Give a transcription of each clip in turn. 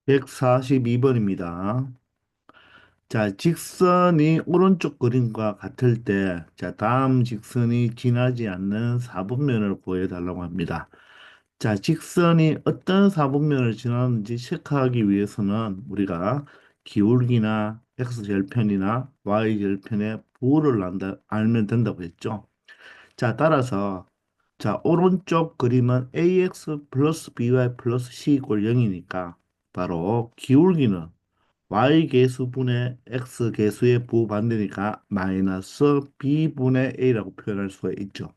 142번입니다. 자, 직선이 오른쪽 그림과 같을 때, 자, 다음 직선이 지나지 않는 사분면을 구해달라고 합니다. 자, 직선이 어떤 사분면을 지나는지 체크하기 위해서는 우리가 기울기나 x절편이나 y절편의 부호를 알면 된다고 했죠. 자, 따라서 자, 오른쪽 그림은 ax 플러스 by 플러스 c 이꼴 0이니까 바로 기울기는 y 계수분의 x 계수의 부반대니까 마이너스 b분의 a라고 표현할 수가 있죠.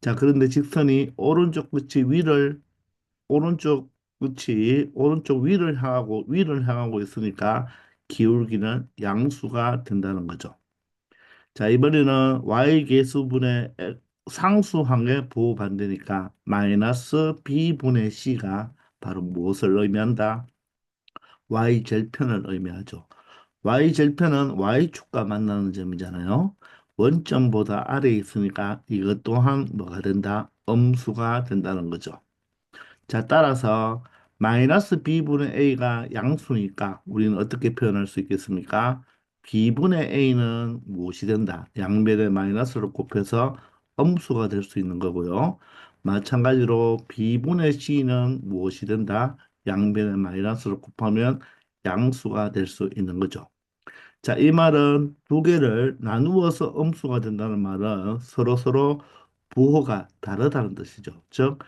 자, 그런데 직선이 오른쪽 끝이 오른쪽 위를 향하고 있으니까 기울기는 양수가 된다는 거죠. 자, 이번에는 y 계수분의 상수항의 부반대니까 마이너스 b분의 c가 바로 무엇을 의미한다? y절편을 의미하죠. y절편은 y축과 만나는 점이잖아요. 원점보다 아래에 있으니까 이것 또한 뭐가 된다? 음수가 된다는 거죠. 자, 따라서 마이너스 b분의 a가 양수니까 우리는 어떻게 표현할 수 있겠습니까? b분의 a는 무엇이 된다? 양변에 마이너스를 곱해서 음수가 될 수 있는 거고요. 마찬가지로 b분의 c는 무엇이 된다? 양변에 마이너스를 곱하면 양수가 될 수 있는 거죠. 자, 이 말은 두 개를 나누어서 음수가 된다는 말은 서로서로 부호가 다르다는 뜻이죠. 즉,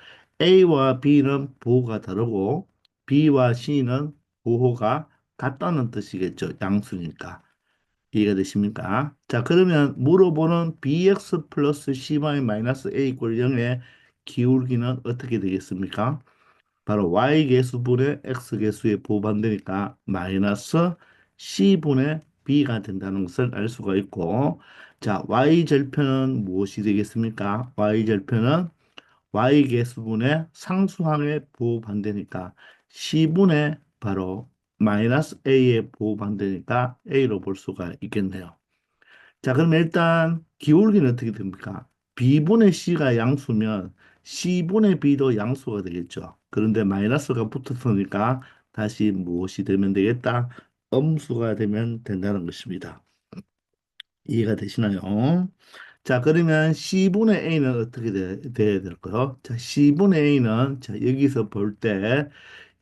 A와 B는 부호가 다르고 B와 C는 부호가 같다는 뜻이겠죠. 양수니까. 이해가 되십니까? 자, 그러면 물어보는 BX 플러스 CY 마이너스 A 이꼴 0의 기울기는 어떻게 되겠습니까? 바로 y계수분의 x계수의 부반대니까 마이너스 c분의 b가 된다는 것을 알 수가 있고, 자, y절편은 무엇이 되겠습니까? y절편은 y계수분의 상수항의 부반대니까 c분의 바로 마이너스 a의 부반대니까 a로 볼 수가 있겠네요. 자, 그럼 일단 기울기는 어떻게 됩니까? B분의 C가 양수면 C분의 B도 양수가 되겠죠. 그런데 마이너스가 붙었으니까 다시 무엇이 되면 되겠다? 음수가 되면 된다는 것입니다. 이해가 되시나요? 자, 그러면 C분의 A는 어떻게 돼야 될까요? 자, C분의 A는 자, 여기서 볼 때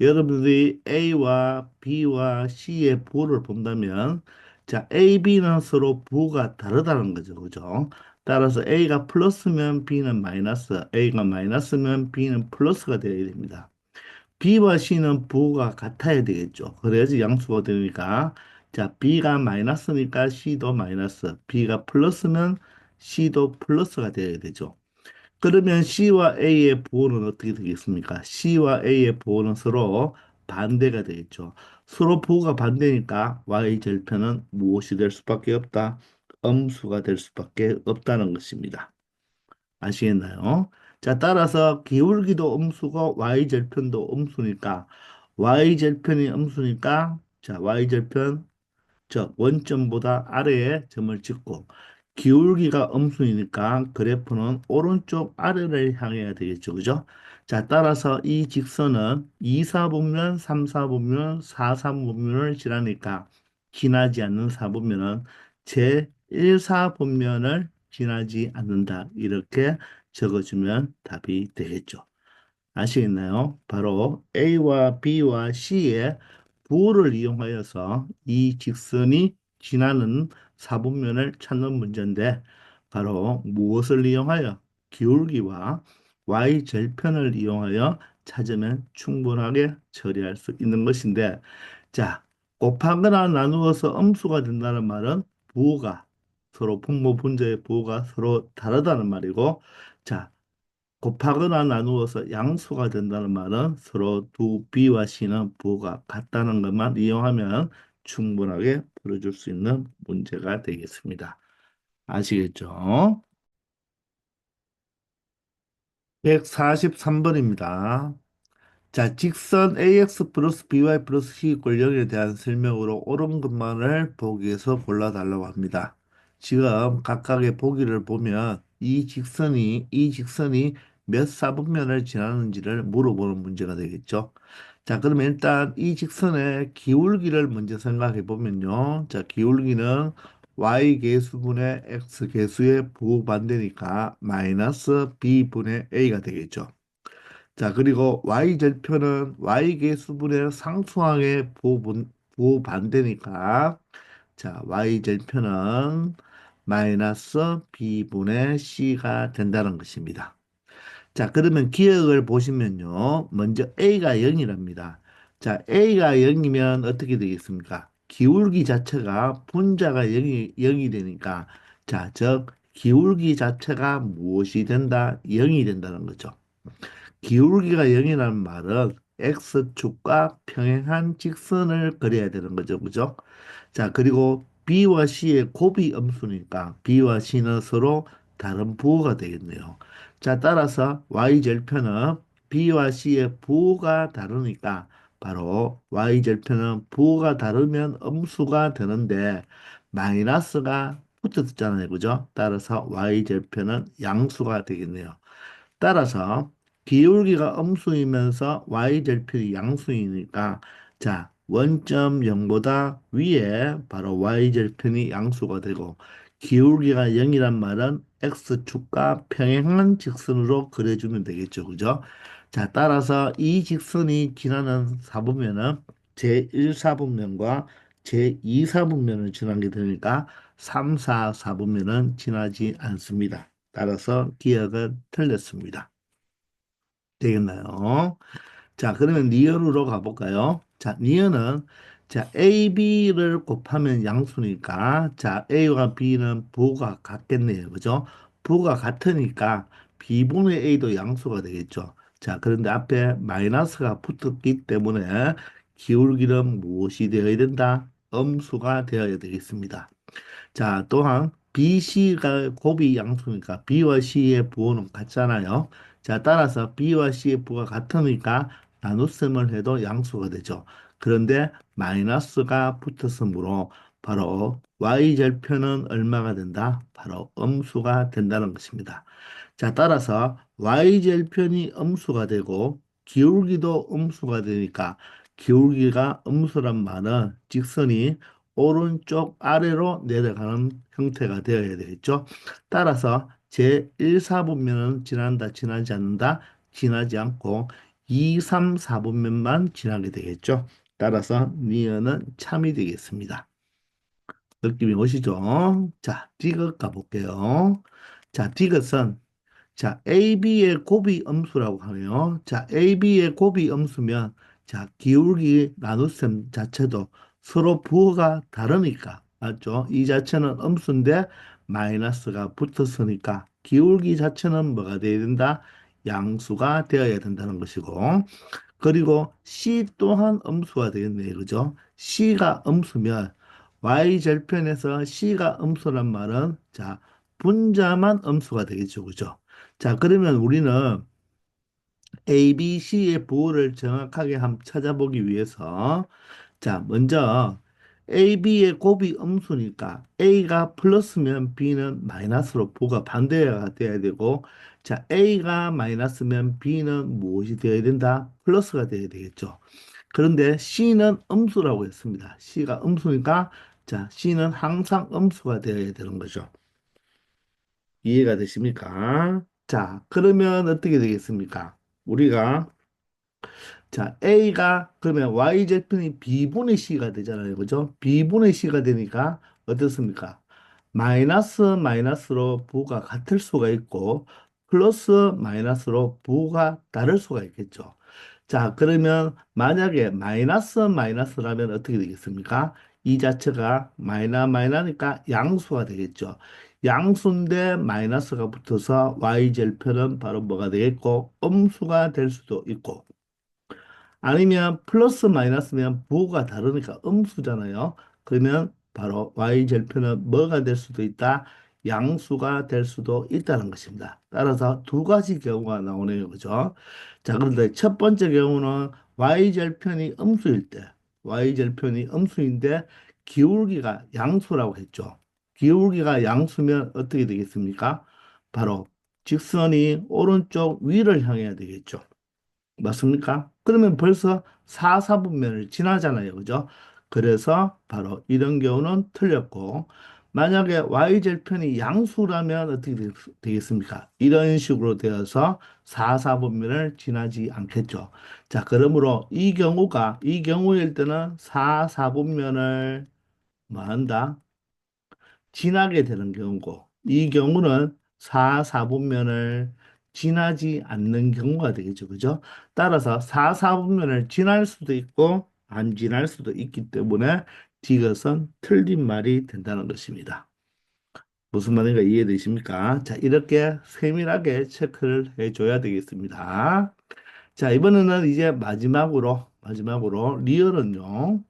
여러분들이 A와 B와 C의 부호를 본다면 자, A, B는 서로 부호가 다르다는 거죠. 그죠? 따라서 A가 플러스면 B는 마이너스, A가 마이너스면 B는 플러스가 되어야 됩니다. B와 C는 부호가 같아야 되겠죠. 그래야지 양수가 되니까. 자, B가 마이너스니까 C도 마이너스, B가 플러스면 C도 플러스가 되어야 되죠. 그러면 C와 A의 부호는 어떻게 되겠습니까? C와 A의 부호는 서로 반대가 되겠죠. 서로 부호가 반대니까 Y절편은 무엇이 될 수밖에 없다? 음수가 될 수밖에 없다는 것입니다. 아시겠나요? 자, 따라서 기울기도 음수고 y절편도 음수니까 y절편이 음수니까 자, y절편 즉 원점보다 아래에 점을 찍고 기울기가 음수이니까 그래프는 오른쪽 아래를 향해야 되겠죠. 그죠? 자, 따라서 이 직선은 2사분면, 3사분면, 4사분면을 지나니까 지나지 않는 사분면은 제1사분면을 지나지 않는다. 이렇게 적어주면 답이 되겠죠. 아시겠나요? 바로 A와 B와 C의 부호를 이용하여서 이 직선이 지나는 사분면을 찾는 문제인데 바로 무엇을 이용하여 기울기와 y절편을 이용하여 찾으면 충분하게 처리할 수 있는 것인데 자, 곱하거나 나누어서 음수가 된다는 말은 부호가 서로 분모 분자의 부호가 서로 다르다는 말이고 자, 곱하거나 나누어서 양수가 된다는 말은 서로 두 B와 C는 부호가 같다는 것만 이용하면 충분하게 풀어줄 수 있는 문제가 되겠습니다. 아시겠죠? 143번입니다. 자, 직선 AX 플러스 BY 플러스 C 이꼴 0에 대한 설명으로 옳은 것만을 보기에서 골라달라고 합니다. 지금 각각의 보기를 보면 이 직선이 몇 사분면을 지나는지를 물어보는 문제가 되겠죠. 자, 그러면 일단 이 직선의 기울기를 먼저 생각해 보면요. 자, 기울기는 y 계수분의 x 계수의 부반대니까 마이너스 b분의 a가 되겠죠. 자, 그리고 y절편은 y 계수분의 상수항의 부반대니까 자, y절편은 마이너스 b분의 c가 된다는 것입니다. 자, 그러면 기억을 보시면요. 먼저 A가 0이랍니다. 자, A가 0이면 어떻게 되겠습니까? 기울기 자체가 분자가 0이 되니까, 자, 즉, 기울기 자체가 무엇이 된다? 0이 된다는 거죠. 기울기가 0이라는 말은 X축과 평행한 직선을 그려야 되는 거죠. 그죠? 자, 그리고 B와 C의 곱이 음수니까 B와 C는 서로 다른 부호가 되겠네요. 자, 따라서 Y절편은 B와 C의 부호가 다르니까 바로 Y절편은 부호가 다르면 음수가 되는데 마이너스가 붙었잖아요. 그죠? 따라서 Y절편은 양수가 되겠네요. 따라서 기울기가 음수이면서 y절편이 양수이니까 자 원점 0보다 위에 바로 y절편이 양수가 되고 기울기가 0이란 말은 x축과 평행한 직선으로 그려주면 되겠죠. 그죠? 자 따라서 이 직선이 지나는 사분면은 제1사분면과 제2사분면을 지나게 되니까 3, 4, 4분면은 지나지 않습니다. 따라서 기억은 틀렸습니다. 되겠나요? 자, 그러면 니은으로 가볼까요? 자, 니은은 자, A, B를 곱하면 양수니까 자, A와 B는 부호가 같겠네요. 그죠? 부호가 같으니까 B분의 A도 양수가 되겠죠. 자, 그런데 앞에 마이너스가 붙었기 때문에 기울기는 무엇이 되어야 된다? 음수가 되어야 되겠습니다. 자, 또한 BC가 곱이 양수니까 B와 C의 부호는 같잖아요. 자, 따라서 B와 C의 부호가 같으니까 나눗셈을 해도 양수가 되죠. 그런데 마이너스가 붙었으므로 바로 Y절편은 얼마가 된다? 바로 음수가 된다는 것입니다. 자, 따라서 Y절편이 음수가 되고 기울기도 음수가 되니까 기울기가 음수란 말은 직선이 오른쪽 아래로 내려가는 형태가 되어야 되겠죠. 따라서 제1사분면은 지난다, 지나지 않는다, 지나지 않고 2, 3, 4분면만 지나게 되겠죠. 따라서 니은은 참이 되겠습니다. 느낌이 오시죠? 자, 디귿 가볼게요. 자, 디귿은 자, AB의 곱이 음수라고 하네요. 자, AB의 곱이 음수면 자, 기울기 나눗셈 자체도 서로 부호가 다르니까 맞죠? 이 자체는 음수인데 마이너스가 붙었으니까 기울기 자체는 뭐가 되어야 된다? 양수가 되어야 된다는 것이고 그리고 C 또한 음수가 되겠네요. 그죠? C가 음수면 Y절편에서 C가 음수란 말은 자, 분자만 음수가 되겠죠. 그죠? 자, 그러면 우리는 A, B, C의 부호를 정확하게 한번 찾아보기 위해서 자, 먼저 A, B의 곱이 음수니까 A가 플러스면 B는 마이너스로 부호가 반대가 돼야 되고 자, A가 마이너스면 B는 무엇이 되어야 된다? 플러스가 되어야 되겠죠. 그런데 C는 음수라고 했습니다. C가 음수니까 자, C는 항상 음수가 되어야 되는 거죠. 이해가 되십니까? 자, 그러면 어떻게 되겠습니까? 우리가 자, A가 그러면 Y제품이 B분의 C가 되잖아요. 그죠? B분의 C가 되니까 어떻습니까? 마이너스 마이너스로 부가 같을 수가 있고 플러스 마이너스로 부가 다를 수가 있겠죠. 자, 그러면 만약에 마이너스 마이너스라면 어떻게 되겠습니까? 이 자체가 마이너니까 양수가 되겠죠. 양수인데 마이너스가 붙어서 Y절편은 바로 뭐가 되겠고 음수가 될 수도 있고 아니면 플러스 마이너스면 부호가 다르니까 음수잖아요. 그러면 바로 y절편은 뭐가 될 수도 있다? 양수가 될 수도 있다는 것입니다. 따라서 두 가지 경우가 나오네요. 그죠? 자, 그런데 첫 번째 경우는 y절편이 음수일 때, y절편이 음수인데 기울기가 양수라고 했죠. 기울기가 양수면 어떻게 되겠습니까? 바로 직선이 오른쪽 위를 향해야 되겠죠. 맞습니까? 그러면 벌써 4, 4분면을 지나잖아요. 그죠? 그래서 바로 이런 경우는 틀렸고, 만약에 y절편이 양수라면 어떻게 되겠습니까? 이런 식으로 되어서 4, 4분면을 지나지 않겠죠. 자, 그러므로 이 경우일 때는 4, 4분면을 뭐 한다? 지나게 되는 경우고, 이 경우는 4, 4분면을 지나지 않는 경우가 되겠죠. 그죠? 따라서 4, 4분면을 지날 수도 있고, 안 지날 수도 있기 때문에 이것은 틀린 말이 된다는 것입니다. 무슨 말인가 이해되십니까? 자, 이렇게 세밀하게 체크를 해줘야 되겠습니다. 자, 이번에는 이제 마지막으로, 리얼은요.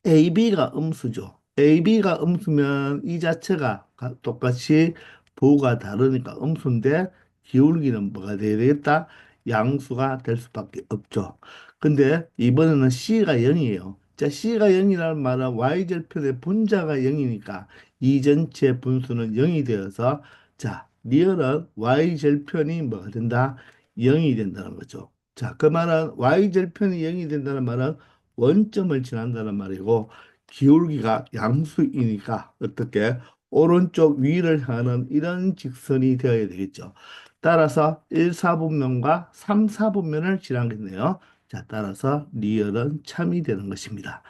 AB가 음수죠. AB가 음수면 이 자체가 똑같이 부호가 다르니까 음수인데 기울기는 뭐가 돼야 되겠다? 양수가 될 수밖에 없죠. 근데 이번에는 C가 0이에요. 자, C가 0이라는 말은 Y절편의 분자가 0이니까 이 전체 분수는 0이 되어서 자, 리얼은 Y절편이 뭐가 된다? 0이 된다는 거죠. 자, 그 말은 Y절편이 0이 된다는 말은 원점을 지난다는 말이고 기울기가 양수이니까 어떻게 오른쪽 위를 향하는 이런 직선이 되어야 되겠죠. 따라서 1, 4분면과 3, 4분면을 지나겠네요. 자, 따라서 리얼은 참이 되는 것입니다.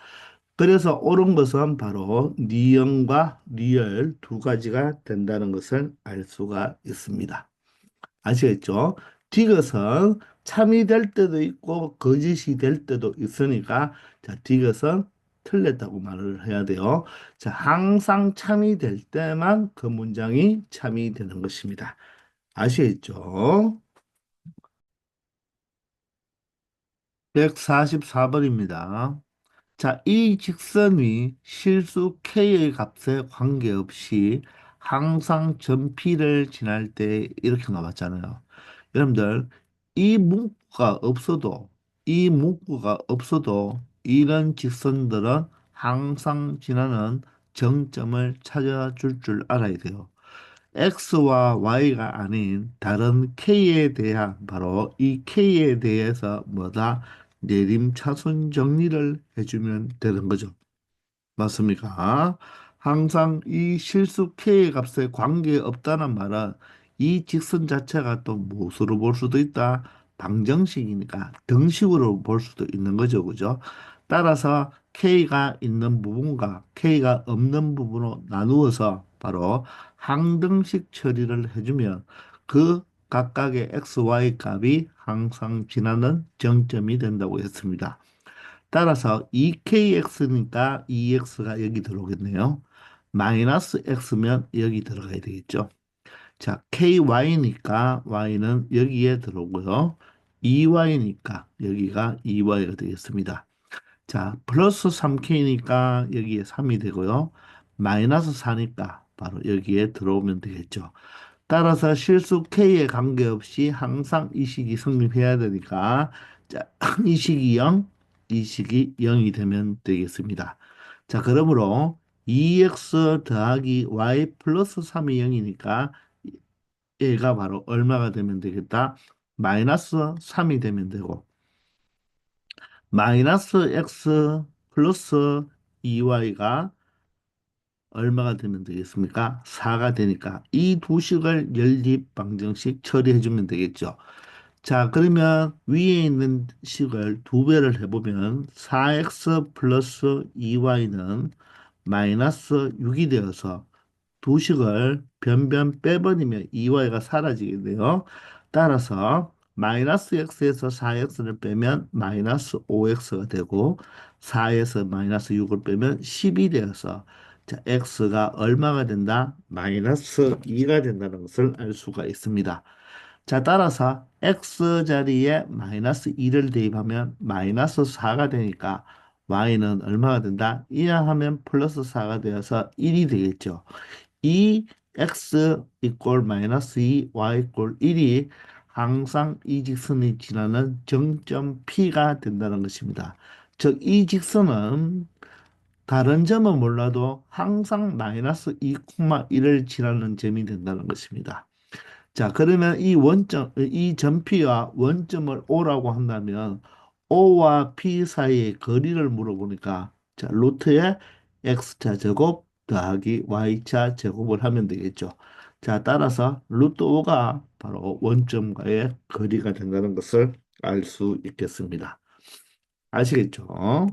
그래서 옳은 것은 바로 니은과 리얼 두 가지가 된다는 것을 알 수가 있습니다. 아시겠죠? 디귿은 참이 될 때도 있고 거짓이 될 때도 있으니까 자, 디귿은 틀렸다고 말을 해야 돼요. 자, 항상 참이 될 때만 그 문장이 참이 되는 것입니다. 아시겠죠? 144번입니다. 자, 이 직선이 실수 k의 값에 관계없이 항상 점 P를 지날 때 이렇게 나왔잖아요. 여러분들, 이 문구가 없어도 이런 직선들은 항상 지나는 정점을 찾아줄 줄 알아야 돼요. X와 Y가 아닌 다른 K에 대한 바로 이 K에 대해서 뭐다? 내림차순 정리를 해주면 되는 거죠. 맞습니까? 항상 이 실수 K의 값에 관계없다는 말은 이 직선 자체가 또 무엇으로 볼 수도 있다. 방정식이니까 등식으로 볼 수도 있는 거죠. 그죠? 따라서 K가 있는 부분과 K가 없는 부분으로 나누어서 바로 항등식 처리를 해주면 그 각각의 x, y 값이 항상 지나는 정점이 된다고 했습니다. 따라서 2kx니까 2x가 여기 들어오겠네요. 마이너스 x면 여기 들어가야 되겠죠. 자, ky니까 y는 여기에 들어오고요. 2y니까 여기가 2y가 되겠습니다. 자, 플러스 3k니까 여기에 3이 되고요. 마이너스 4니까 바로 여기에 들어오면 되겠죠. 따라서 실수 K에 관계없이 항상 이 식이 성립해야 되니까 자, 이 식이 0, 이 식이 0이 되면 되겠습니다. 자, 그러므로 2x 더하기 y 플러스 3이 0이니까 얘가 바로 얼마가 되면 되겠다? 마이너스 3이 되면 되고 마이너스 x 플러스 2y가 얼마가 되면 되겠습니까? 4가 되니까 이 두 식을 연립 방정식 처리해 주면 되겠죠. 자, 그러면 위에 있는 식을 두 배를 해보면 4x 플러스 2y는 마이너스 6이 되어서 두 식을 변변 빼버리면 2y가 사라지겠네요. 따라서 마이너스 x에서 4x를 빼면 마이너스 5x가 되고 4에서 마이너스 6을 빼면 10이 되어서 자, x가 얼마가 된다? 마이너스 2가 된다는 것을 알 수가 있습니다. 자, 따라서 x 자리에 마이너스 2를 대입하면 마이너스 4가 되니까 y는 얼마가 된다? 이항하면 플러스 4가 되어서 1이 되겠죠. 이 x 이꼴 마이너스 2, y 이꼴 1이 항상 이 직선이 지나는 정점 P가 된다는 것입니다. 즉, 이 직선은 다른 점은 몰라도 항상 마이너스 2, 1을 지나는 점이 된다는 것입니다. 자, 그러면 이 원점, 이 점피와 원점을 O라고 한다면 O와 P 사이의 거리를 물어보니까 자, 루트에 X자 제곱 더하기 Y자 제곱을 하면 되겠죠. 자, 따라서 루트 O가 바로 원점과의 거리가 된다는 것을 알 수 있겠습니다. 아시겠죠?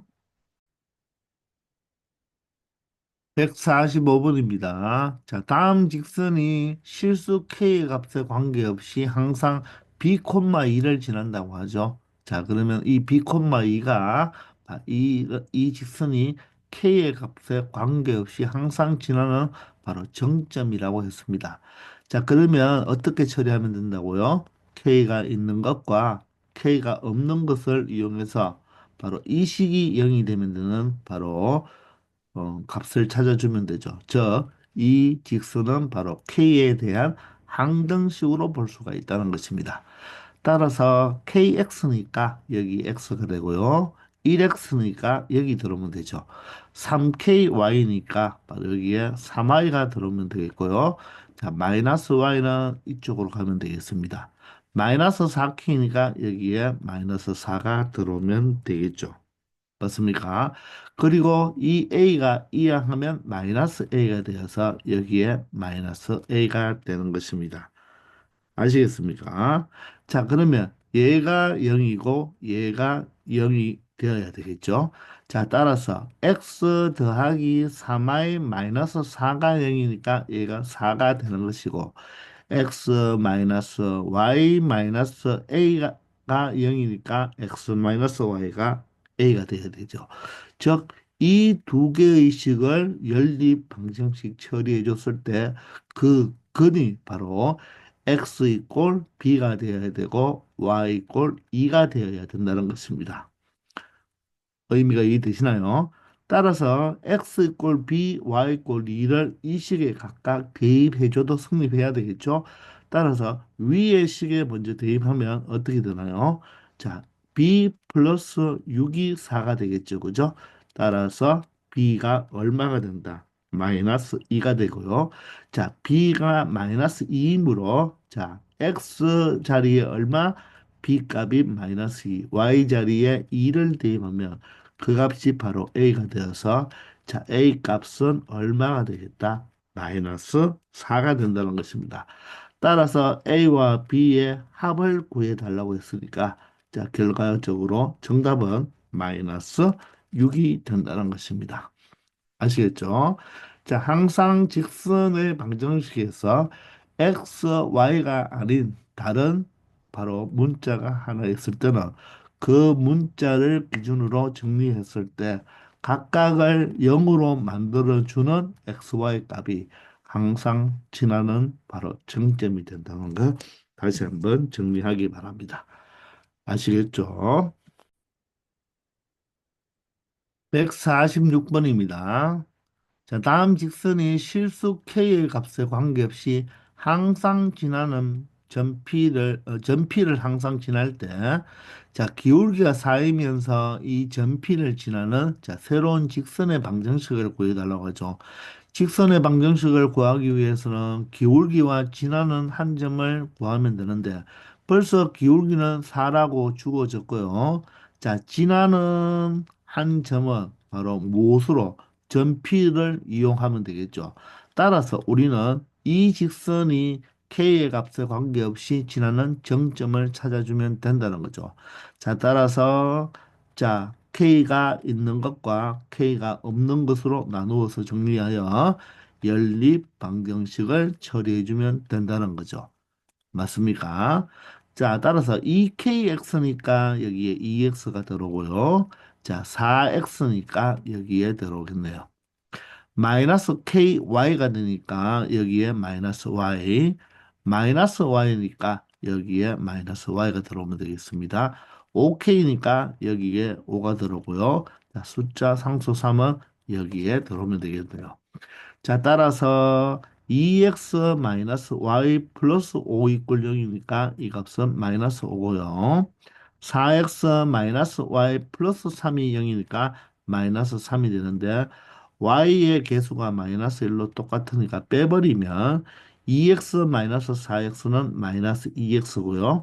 145번입니다. 자, 다음 직선이 실수 K의 값에 관계없이 항상 B, 2를 지난다고 하죠. 자, 그러면 이 B, 2가 이 직선이 K의 값에 관계없이 항상 지나는 바로 정점이라고 했습니다. 자, 그러면 어떻게 처리하면 된다고요? K가 있는 것과 K가 없는 것을 이용해서 바로 이 식이 0이 되면 되는 바로 값을 찾아주면 되죠. 즉, 이 직선은 바로 k에 대한 항등식으로 볼 수가 있다는 것입니다. 따라서 kx니까 여기 x가 되고요. 1x니까 여기 들어오면 되죠. 3ky니까 바로 여기에 3y가 들어오면 되겠고요. 자, 마이너스 y는 이쪽으로 가면 되겠습니다. 마이너스 4k니까 여기에 마이너스 4가 들어오면 되겠죠. 맞습니까? 그리고 이 a가 이항하면 마이너스 a가 되어서 여기에 마이너스 a가 되는 것입니다. 아시겠습니까? 자, 그러면 얘가 0이고 얘가 0이 되어야 되겠죠? 자, 따라서 x 더하기 3y 마이너스 4가 0이니까 얘가 4가 되는 것이고 x 마이너스 y 마이너스 a가 0이니까 x 마이너스 y가 a가 돼야 되죠. 즉, 이 두 개의 식을 연립 방정식 처리해 줬을 때 그 근이 바로 x 이꼴 b가 되어야 되고 y 이꼴 2가 되어야 된다는 것입니다. 의미가 이해되시나요? 따라서 x 이꼴 b, y 이꼴 2를 이 식에 각각 대입해줘도 성립해야 되겠죠? 따라서 위의 식에 먼저 대입하면 어떻게 되나요? 자, b 플러스 6이 4가 되겠죠, 그죠? 따라서 b가 얼마가 된다? 마이너스 2가 되고요. 자, b가 마이너스 2이므로 자, x 자리에 얼마? b 값이 마이너스 2, y 자리에 2를 대입하면 그 값이 바로 a가 되어서 자, a 값은 얼마가 되겠다? 마이너스 4가 된다는 것입니다. 따라서 a와 b의 합을 구해달라고 했으니까 자, 결과적으로 정답은 마이너스 6이 된다는 것입니다. 아시겠죠? 자, 항상 직선의 방정식에서 x, y가 아닌 다른 바로 문자가 하나 있을 때는 그 문자를 기준으로 정리했을 때 각각을 0으로 만들어주는 x, y 값이 항상 지나는 바로 정점이 된다는 거 다시 한번 정리하기 바랍니다. 아시겠죠? 146번입니다. 자, 다음 직선이 실수 k의 값에 관계없이 항상 지나는 전피를 항상 지날 때, 자, 기울기가 쌓이면서 이 전피를 지나는 자, 새로운 직선의 방정식을 구해달라고 하죠. 직선의 방정식을 구하기 위해서는 기울기와 지나는 한 점을 구하면 되는데 벌써 기울기는 4라고 주어졌고요. 자, 지나는 한 점은 바로 무엇으로 전피를 이용하면 되겠죠. 따라서 우리는 이 직선이 k의 값에 관계없이 지나는 정점을 찾아주면 된다는 거죠. 자, 따라서 자, K가 있는 것과 K가 없는 것으로 나누어서 정리하여 연립 방정식을 처리해주면 된다는 거죠. 맞습니까? 자, 따라서 2KX니까 여기에 2X가 들어오고요. 자, 4X니까 여기에 들어오겠네요. 마이너스 KY가 되니까 여기에 마이너스 Y, 마이너스 Y니까 여기에 마이너스 Y가 들어오면 되겠습니다. OK니까 여기에 5가 들어오고요. 자, 숫자 상수 3은 여기에 들어오면 되겠네요. 자, 따라서 2x 마이너스 y 플러스 5 이꼴 0이니까 이 값은 마이너스 5고요. 4x 마이너스 y 플러스 3이 0이니까 마이너스 3이 되는데 y의 개수가 마이너스 1로 똑같으니까 빼버리면 2x 마이너스 4x는 마이너스 2x고요.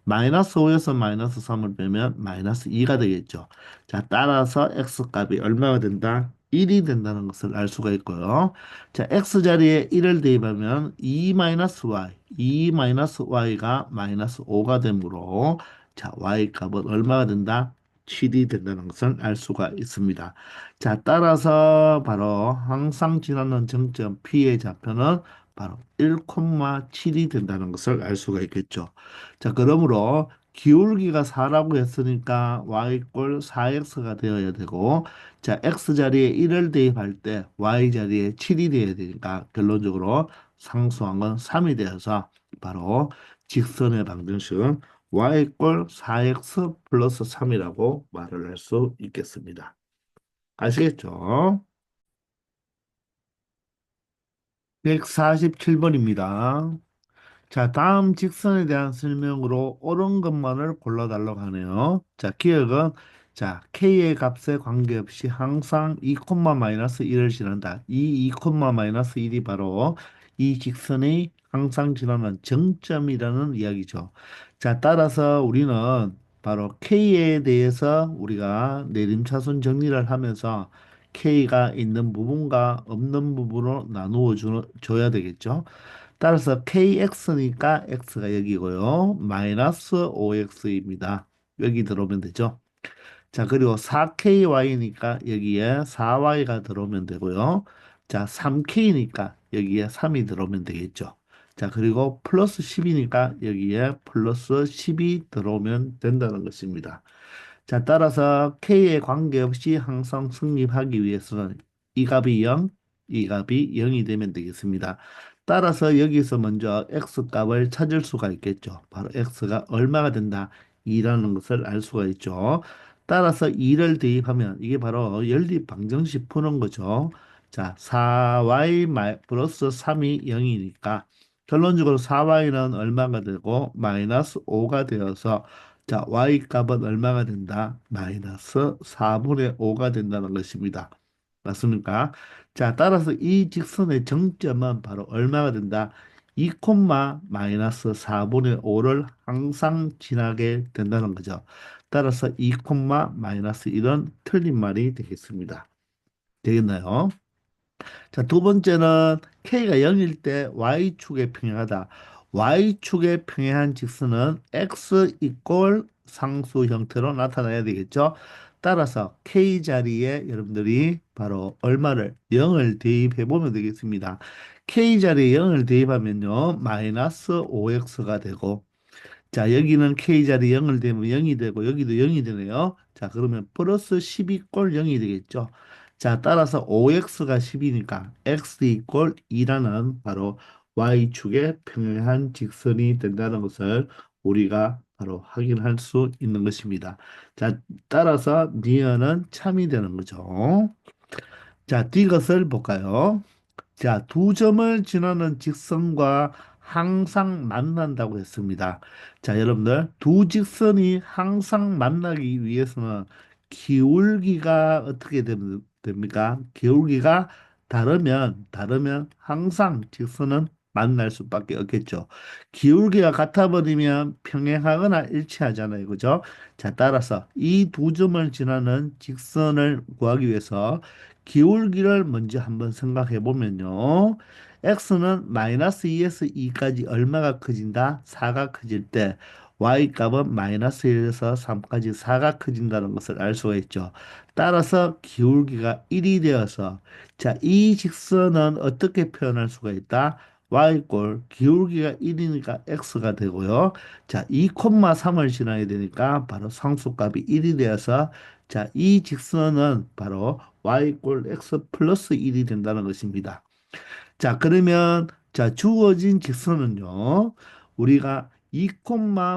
마이너스 5에서 마이너스 3을 빼면 마이너스 2가 되겠죠. 자, 따라서 x 값이 얼마가 된다? 1이 된다는 것을 알 수가 있고요. 자, x 자리에 1을 대입하면 2 마이너스 y, 2 마이너스 y가 마이너스 5가 되므로 자, y 값은 얼마가 된다? 7이 된다는 것을 알 수가 있습니다. 자, 따라서 바로 항상 지나는 정점 P의 좌표는 바로 1,7이 된다는 것을 알 수가 있겠죠. 자, 그러므로 기울기가 4라고 했으니까 y 꼴 4x가 되어야 되고, 자, x 자리에 1을 대입할 때 y 자리에 7이 되어야 되니까 결론적으로 상수항은 3이 되어서 바로 직선의 방정식은 y꼴 4x 플러스 3이라고 말을 할 수 있겠습니다. 아시겠죠? 147번입니다. 자, 다음 직선에 대한 설명으로 옳은 것만을 골라달라고 하네요. 자, 기억은 자, k의 값에 관계없이 항상 2, 마이너스 1을 지난다. 이 2, 마이너스 1이 바로 이 직선의 항상 지나는 정점이라는 이야기죠. 자, 따라서 우리는 바로 k에 대해서 우리가 내림차순 정리를 하면서 k가 있는 부분과 없는 부분으로 나누어 줘야 되겠죠. 따라서 kx니까 x가 여기고요. 마이너스 5x입니다. 여기 들어오면 되죠. 자, 그리고 4ky니까 여기에 4y가 들어오면 되고요. 자, 3k니까 여기에 3이 들어오면 되겠죠. 자, 그리고 플러스 10이니까 여기에 플러스 10이 들어오면 된다는 것입니다. 자, 따라서 K에 관계없이 항상 성립하기 위해서는 이 값이 0, 이 값이 0이 되면 되겠습니다. 따라서 여기서 먼저 X 값을 찾을 수가 있겠죠. 바로 X가 얼마가 된다. 2라는 것을 알 수가 있죠. 따라서 2를 대입하면 이게 바로 연립 방정식 푸는 거죠. 자, 4y 플러스 3이 0이니까 결론적으로 4y는 얼마가 되고 마이너스 5가 되어서 자, y 값은 얼마가 된다? 마이너스 4분의 5가 된다는 것입니다. 맞습니까? 자, 따라서 이 직선의 정점은 바로 얼마가 된다? 2, 마이너스 4분의 5를 항상 지나게 된다는 거죠. 따라서 2, 마이너스 1은 틀린 말이 되겠습니다. 되겠나요? 자, 두 번째는 K가 0일 때 Y축에 평행하다. Y축에 평행한 직선은 X 이꼴 상수 형태로 나타나야 되겠죠. 따라서 K 자리에 여러분들이 바로 얼마를 0을 대입해 보면 되겠습니다. K 자리에 0을 대입하면요. 마이너스 5X가 되고 자, 여기는 K자리 0을 대면 0이 되고 여기도 0이 되네요. 자, 그러면 플러스 12 꼴 0이 되겠죠. 자, 따라서 5x가 10이니까 x 이꼴 2라는 바로 y축의 평행한 직선이 된다는 것을 우리가 바로 확인할 수 있는 것입니다. 자, 따라서 니은은 참이 되는 거죠. 자, 이것을 볼까요? 자, 두 점을 지나는 직선과 항상 만난다고 했습니다. 자, 여러분들, 두 직선이 항상 만나기 위해서는 기울기가 어떻게 됩니까? 기울기가 다르면 항상 직선은 만날 수밖에 없겠죠. 기울기가 같아버리면 평행하거나 일치하잖아요. 그죠? 자, 따라서 이 두 점을 지나는 직선을 구하기 위해서 기울기를 먼저 한번 생각해 보면요. x는 마이너스 2에서 2까지 얼마가 커진다? 4가 커질 때 y 값은 마이너스 1에서 3까지 4가 커진다는 것을 알 수가 있죠. 따라서 기울기가 1이 되어서 자, 이 직선은 어떻게 표현할 수가 있다? y꼴 기울기가 1이니까 x가 되고요. 자, 2,3을 지나야 되니까 바로 상수값이 1이 되어서 자, 이 직선은 바로 y꼴 x 플러스 1이 된다는 것입니다. 자, 그러면 자, 주어진 직선은요. 우리가 2,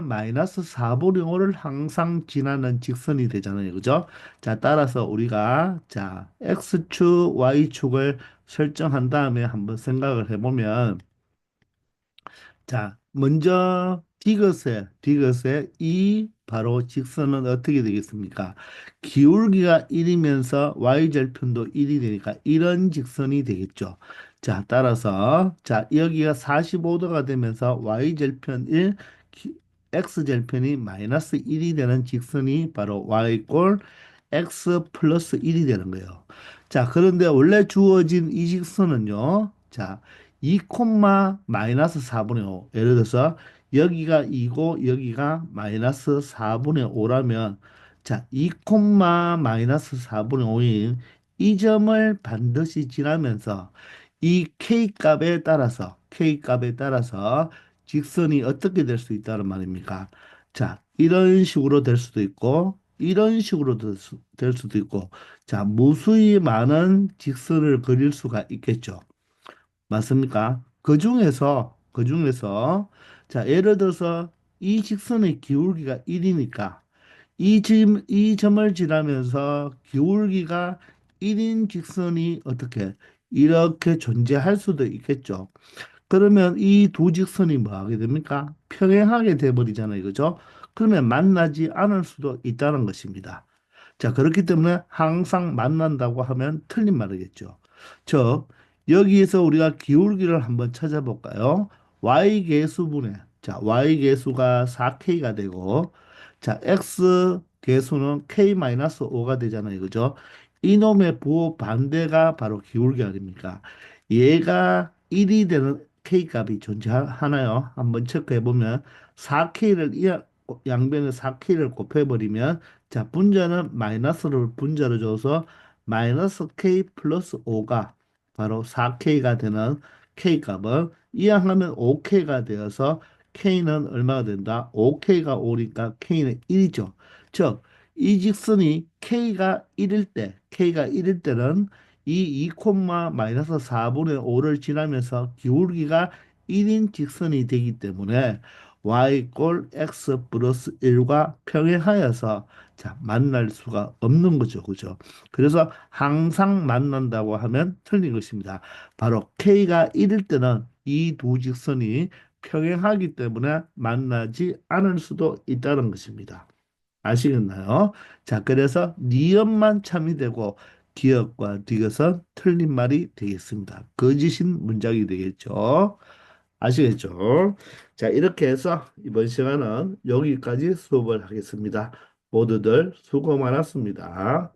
마이너스 4분의 5를 항상 지나는 직선이 되잖아요. 그죠? 자, 따라서 우리가 자, x축, y축을 설정한 다음에 한번 생각을 해보면 자, 먼저 디귿의 이 바로 직선은 어떻게 되겠습니까? 기울기가 1이면서 y절편도 1이 되니까 이런 직선이 되겠죠. 자, 따라서 자, 여기가 45도가 되면서 y절편 1, x절편이 마이너스 1이 되는 직선이 바로 y꼴 x 플러스 1이 되는 거예요. 자, 그런데 원래 주어진 이 직선은요. 자, 2 콤마 마이너스 4분의 5. 예를 들어서 여기가 2고 여기가 마이너스 4분의 5라면 자, 2 콤마 마이너스 4분의 5인 이 점을 반드시 지나면서 이 K 값에 따라서 직선이 어떻게 될 수 있다는 말입니까? 자, 이런 식으로 될 수도 있고, 이런 식으로 될 수도 있고, 자, 무수히 많은 직선을 그릴 수가 있겠죠. 맞습니까? 그 중에서, 자, 예를 들어서 이 직선의 기울기가 1이니까, 이 점을 지나면서 기울기가 1인 직선이 어떻게, 이렇게 존재할 수도 있겠죠. 그러면 이 두 직선이 뭐 하게 됩니까? 평행하게 돼버리잖아요. 그죠? 그러면 만나지 않을 수도 있다는 것입니다. 자, 그렇기 때문에 항상 만난다고 하면 틀린 말이겠죠. 즉, 여기에서 우리가 기울기를 한번 찾아볼까요? y 계수분의, 자, y 계수가 4k가 되고, 자, x 계수는 k-5가 되잖아요. 그죠? 이놈의 부호 반대가 바로 기울기 아닙니까? 얘가 1이 되는 k 값이 존재하나요? 한번 체크해 보면 4k를 양변에 4k를 곱해버리면 자, 분자는 마이너스를 분자로 줘서 마이너스 k 플러스 5가 바로 4k가 되는 k 값을 이항하면 5k가 되어서 k는 얼마가 된다? 5k가 오니까 k는 1이죠. 즉, 이 직선이 k가 1일 때는 이 2, 마이너스 4분의 5를 지나면서 기울기가 1인 직선이 되기 때문에 y꼴 x 플러스 1과 평행하여서 자, 만날 수가 없는 거죠. 그죠? 그래서 항상 만난다고 하면 틀린 것입니다. 바로 k가 1일 때는 이 두 직선이 평행하기 때문에 만나지 않을 수도 있다는 것입니다. 아시겠나요? 자, 그래서 니은만 참이 되고 기역과 디귿은 틀린 말이 되겠습니다. 거짓인 문장이 되겠죠. 아시겠죠? 자, 이렇게 해서 이번 시간은 여기까지 수업을 하겠습니다. 모두들 수고 많았습니다.